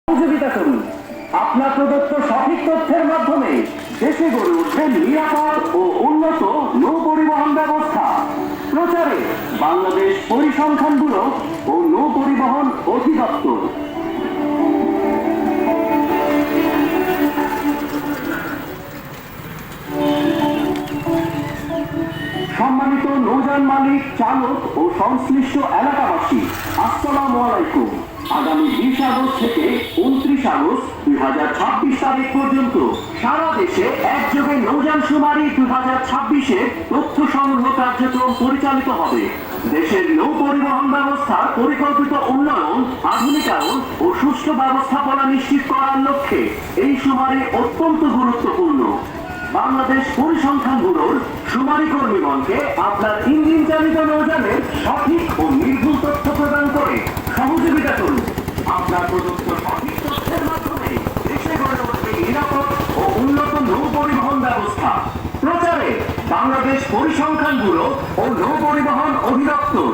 সহযোগিতা করুন। আপনার প্রদত্ত সঠিক তথ্যের মাধ্যমে দেশে গড়ে উঠবে নিরাপদ ও উন্নত নৌ পরিবহন ব্যবস্থা। প্রচারে বাংলাদেশ পরিসংখ্যান ব্যুরো ও নৌ পরিবহন অধিদপ্তর। সম্মানিত নৌযান মালিক, চালক ও সংশ্লিষ্ট এলাকাবাসী, আসসালামু আলাইকুম। আগামী 20 আগস্ট থেকে 29 আগস্ট 2026 তারিখ পর্যন্ত সারা দেশে একযোগে নৌযান শুমারি 2026-এর তথ্য সংগ্রহ কার্যক্রম পরিচালিত হবে। দেশের নৌ পরিবহন ব্যবস্থার পরিকল্পিত উন্নয়ন, আধুনিকায়ন ও সুষ্ঠু ব্যবস্থাপনা নিশ্চিত করার লক্ষ্যে এই শুমারি অত্যন্ত গুরুত্বপূর্ণ। বাংলাদেশ পরিসংখ্যান ব্যুরোর শুমারি কর্মীগণকে আপনার ইঞ্জিন চালিত নৌযানের সঠিক ও নির্ভুল তথ্য প্রদান করে সহযোগিতা করুন। আপনার প্রদত্ত সঠিক তথ্যের মাধ্যমে দেশে গড়ে উঠবে নিরাপদ ও উন্নত নৌ পরিবহন ব্যবস্থা। প্রচারে বাংলাদেশ পরিসংখ্যান ব্যুরো ও নৌ পরিবহন অধিদপ্তর।